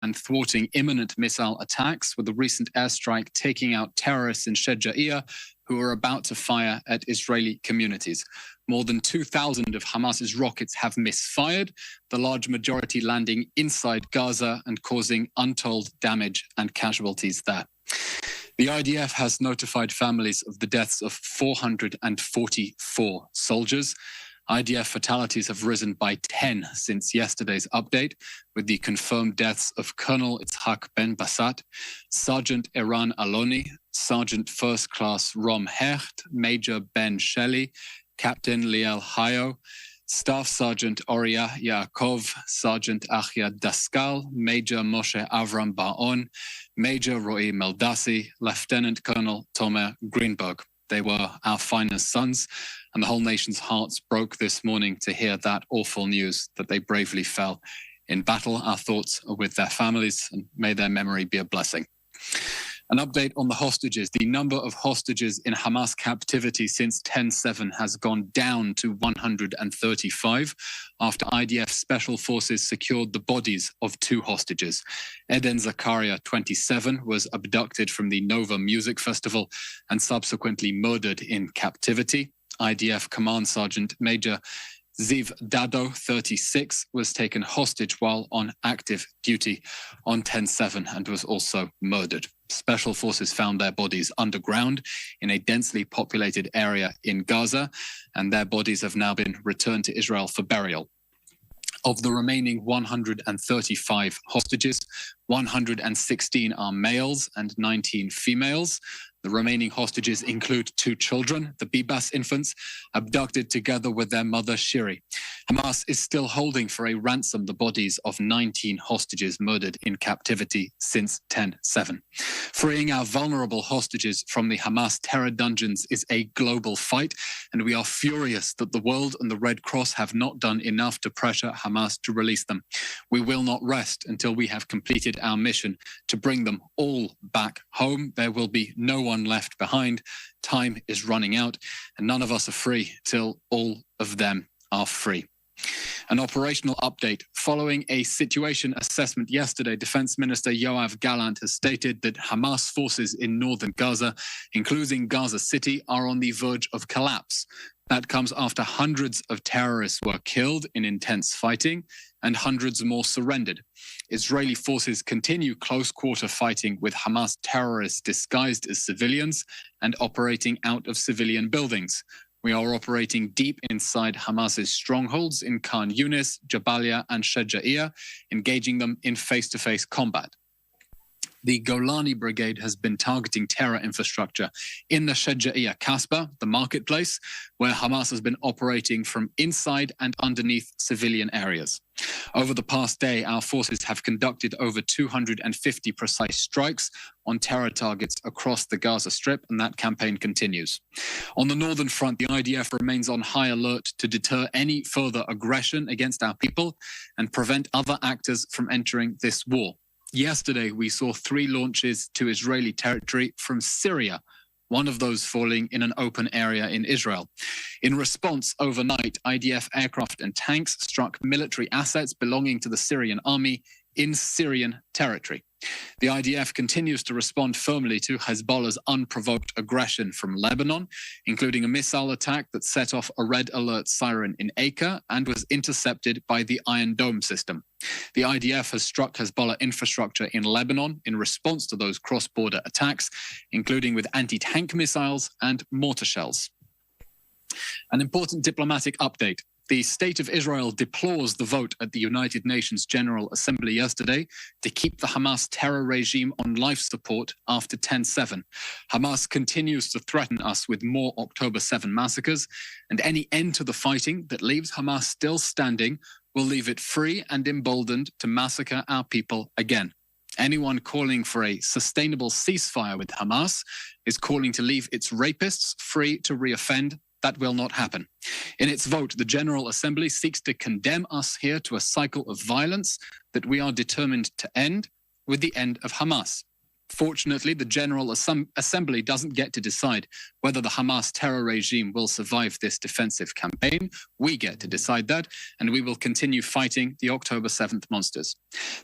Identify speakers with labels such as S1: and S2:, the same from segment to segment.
S1: and thwarting imminent missile attacks, with the recent airstrike taking out terrorists in Shejaiya who are about to fire at Israeli communities. More than 2,000 of Hamas's rockets have misfired, the large majority landing inside Gaza and causing untold damage and casualties there. The IDF has notified families of the deaths of 444 soldiers. IDF fatalities have risen by 10 since yesterday's update, with the confirmed deaths of Colonel Itzhak Ben Bassat, Sergeant Eran Aloni, Sergeant First Class Rom Hecht, Major Ben Shelley, Captain Liel Hayo, Staff Sergeant Oria Yaakov, Sergeant Achia Daskal, Major Moshe Avram Baon, Major Roy Meldasi, Lieutenant Colonel Tomer Greenberg. They were our finest sons, and the whole nation's hearts broke this morning to hear that awful news that they bravely fell in battle. Our thoughts are with their families, and may their memory be a blessing. An update on the hostages. The number of hostages in Hamas captivity since 10/7 has gone down to 135 after IDF special forces secured the bodies of 2 hostages. Eden Zakaria, 27, was abducted from the Nova Music Festival and subsequently murdered in captivity. IDF Command Sergeant Major Ziv Dado, 36, was taken hostage while on active duty on 10/7 and was also murdered. Special forces found their bodies underground in a densely populated area in Gaza, and their bodies have now been returned to Israel for burial. Of the remaining 135 hostages, 116 are males and 19 females. The remaining hostages include 2 children, the Bibas infants, abducted together with their mother, Shiri. Hamas is still holding for a ransom the bodies of 19 hostages murdered in captivity since 10/7. Freeing our vulnerable hostages from the Hamas terror dungeons is a global fight, and we are furious that the world and the Red Cross have not done enough to pressure Hamas to release them. We will not rest until we have completed our mission to bring them all back home. There will be no one left behind. Time is running out, and none of us are free till all of them are free. An operational update. Following a situation assessment yesterday, Defense Minister Yoav Gallant has stated that Hamas forces in northern Gaza, including Gaza City, are on the verge of collapse. That comes after hundreds of terrorists were killed in intense fighting and hundreds more surrendered. Israeli forces continue close-quarter fighting with Hamas terrorists disguised as civilians and operating out of civilian buildings. We are operating deep inside Hamas's strongholds in Khan Yunis, Jabalia, and Shejaiya, engaging them in face-to-face combat. The Golani Brigade has been targeting terror infrastructure in the Shejaiya Kasbah, the marketplace, where Hamas has been operating from inside and underneath civilian areas. Over the past day, our forces have conducted over 250 precise strikes on terror targets across the Gaza Strip, and that campaign continues. On the northern front, the IDF remains on high alert to deter any further aggression against our people and prevent other actors from entering this war. Yesterday, we saw 3 launches to Israeli territory from Syria, one of those falling in an open area in Israel. In response, overnight, IDF aircraft and tanks struck military assets belonging to the Syrian army in Syrian territory. The IDF continues to respond firmly to Hezbollah's unprovoked aggression from Lebanon, including a missile attack that set off a red alert siren in Acre and was intercepted by the Iron Dome system. The IDF has struck Hezbollah infrastructure in Lebanon in response to those cross-border attacks, including with anti-tank missiles and mortar shells. An important diplomatic update. The State of Israel deplores the vote at the United Nations General Assembly yesterday to keep the Hamas terror regime on life support after 10/7. Hamas continues to threaten us with more October 7 massacres, and any end to the fighting that leaves Hamas still standing will leave it free and emboldened to massacre our people again. Anyone calling for a sustainable ceasefire with Hamas is calling to leave its rapists free to reoffend. That will not happen. In its vote, the General Assembly seeks to condemn us here to a cycle of violence that we are determined to end with the end of Hamas. Fortunately, the General Assembly doesn't get to decide whether the Hamas terror regime will survive this defensive campaign. We get to decide that, and we will continue fighting the October 7th monsters.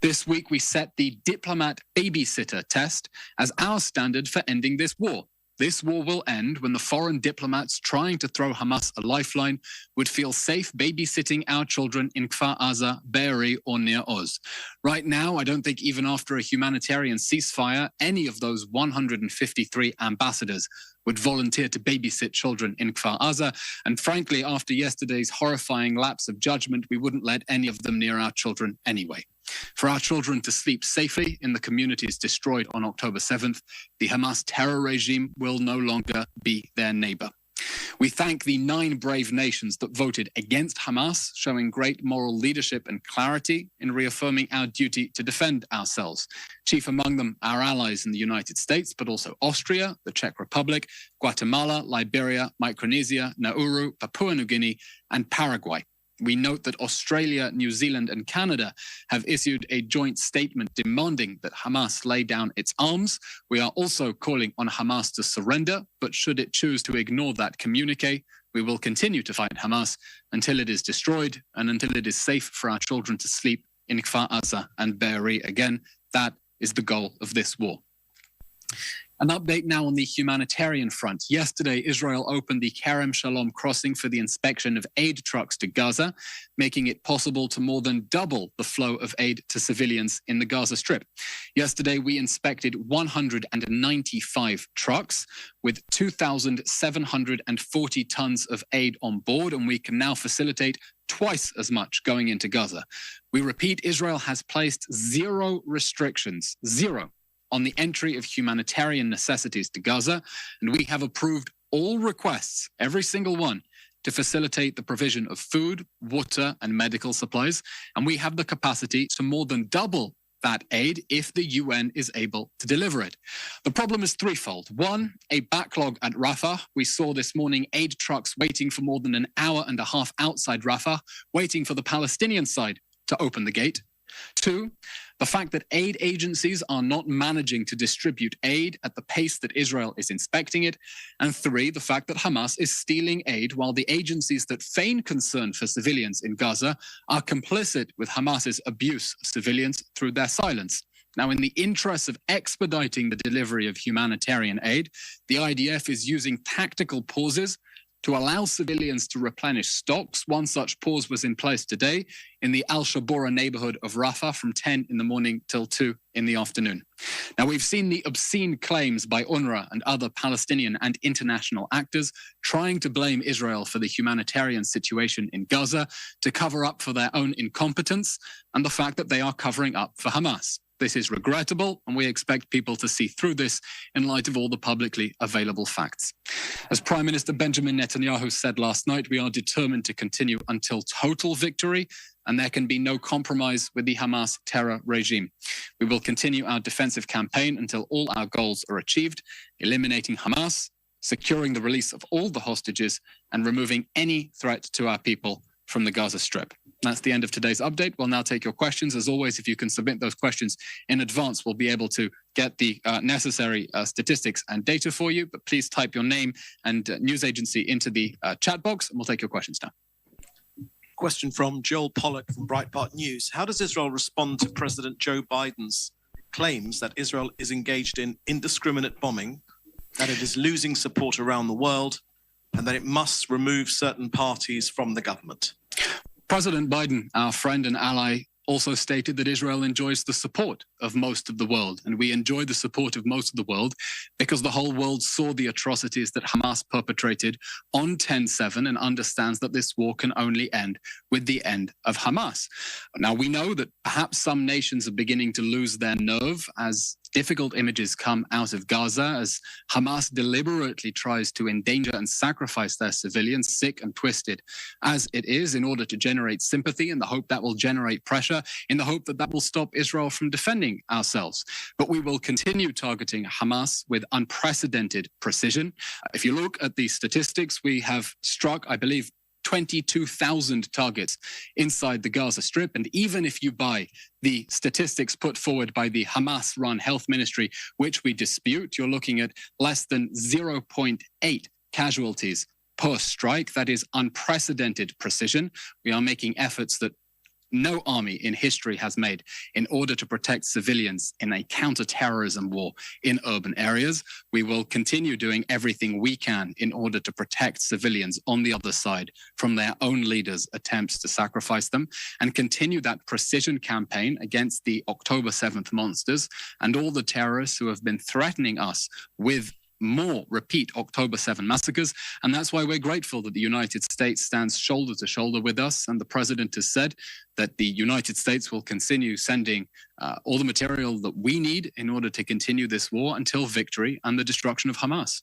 S1: This week, we set the diplomat babysitter test as our standard for ending this war. This war will end when the foreign diplomats trying to throw Hamas a lifeline would feel safe babysitting our children in Kfar Aza, Be'eri, or near Oz. Right now, I don't think even after a humanitarian ceasefire, any of those 153 ambassadors would volunteer to babysit children in Kfar Aza. And frankly, after yesterday's horrifying lapse of judgment, we wouldn't let any of them near our children anyway. For our children to sleep safely in the communities destroyed on October 7th, the Hamas terror regime will no longer be their neighbor. We thank the 9 brave nations that voted against Hamas, showing great moral leadership and clarity in reaffirming our duty to defend ourselves. Chief among them, our allies in the United States, but also Austria, the Czech Republic, Guatemala, Liberia, Micronesia, Nauru, Papua New Guinea, and Paraguay. We note that Australia, New Zealand, and Canada have issued a joint statement demanding that Hamas lay down its arms. We are also calling on Hamas to surrender, but should it choose to ignore that communique, we will continue to fight Hamas until it is destroyed and until it is safe for our children to sleep in Kfar Aza and Be'eri again. That is the goal of this war. An update now on the humanitarian front. Yesterday, Israel opened the Kerem Shalom crossing for the inspection of aid trucks to Gaza, making it possible to more than double the flow of aid to civilians in the Gaza Strip. Yesterday, we inspected 195 trucks with 2,740 tons of aid on board, and we can now facilitate twice as much going into Gaza. We repeat, Israel has placed zero restrictions, zero, on the entry of humanitarian necessities to Gaza, and we have approved all requests, every single one, to facilitate the provision of food, water, and medical supplies, and we have the capacity to more than double that aid if the UN is able to deliver it. The problem is threefold. One, a backlog at Rafah. We saw this morning aid trucks waiting for more than an hour and a half outside Rafah, waiting for the Palestinian side to open the gate. Two, the fact that aid agencies are not managing to distribute aid at the pace that Israel is inspecting it. And three, the fact that Hamas is stealing aid while the agencies that feign concern for civilians in Gaza are complicit with Hamas's abuse of civilians through their silence. Now, in the interest of expediting the delivery of humanitarian aid, the IDF is using tactical pauses to allow civilians to replenish stocks. One such pause was in place today in the Al-Shabora neighborhood of Rafah from 10 in the morning till 2 in the afternoon. Now, we've seen the obscene claims by UNRWA and other Palestinian and international actors trying to blame Israel for the humanitarian situation in Gaza to cover up for their own incompetence and the fact that they are covering up for Hamas. This is regrettable, and we expect people to see through this in light of all the publicly available facts. As Prime Minister Benjamin Netanyahu said last night, we are determined to continue until total victory, and there can be no compromise with the Hamas terror regime. We will continue our defensive campaign until all our goals are achieved, eliminating Hamas, securing the release of all the hostages, and removing any threat to our people from the Gaza Strip. That's the end of today's update. We'll now take your questions. As always, if you can submit those questions in advance, we'll be able to get the necessary statistics and data for you. But please type your name and news agency into the chat box, and we'll take your questions now.
S2: Question from Joel Pollack from Breitbart News. How does Israel respond to President Joe Biden's claims that Israel is engaged in indiscriminate bombing, that it is losing support around the world, and that it must remove certain parties from the government?
S1: President Biden, our friend and ally, also stated that Israel enjoys the support of most of the world. And we enjoy the support of most of the world because the whole world saw the atrocities that Hamas perpetrated on 10/7 and understands that this war can only end with the end of Hamas. Now, we know that perhaps some nations are beginning to lose their nerve as difficult images come out of Gaza, as Hamas deliberately tries to endanger and sacrifice their civilians, sick and twisted as it is, in order to generate sympathy, in the hope that will generate pressure, in the hope that that will stop Israel from defending ourselves. But we will continue targeting Hamas with unprecedented precision. If you look at the statistics, we have struck, I believe, 22,000 targets inside the Gaza Strip. And even if you buy the statistics put forward by the Hamas-run health ministry, which we dispute, you're looking at less than 0.8 casualties per strike. That is unprecedented precision. We are making efforts that no army in history has made in order to protect civilians in a counter-terrorism war in urban areas. We will continue doing everything we can in order to protect civilians on the other side from their own leaders' attempts to sacrifice them, and continue that precision campaign against the October 7th monsters and all the terrorists who have been threatening us with more repeat October 7 massacres. And that's why we're grateful that the United States stands shoulder to shoulder with us. And the president has said that the United States will continue sending all the material that we need in order to continue this war until victory and the destruction of Hamas.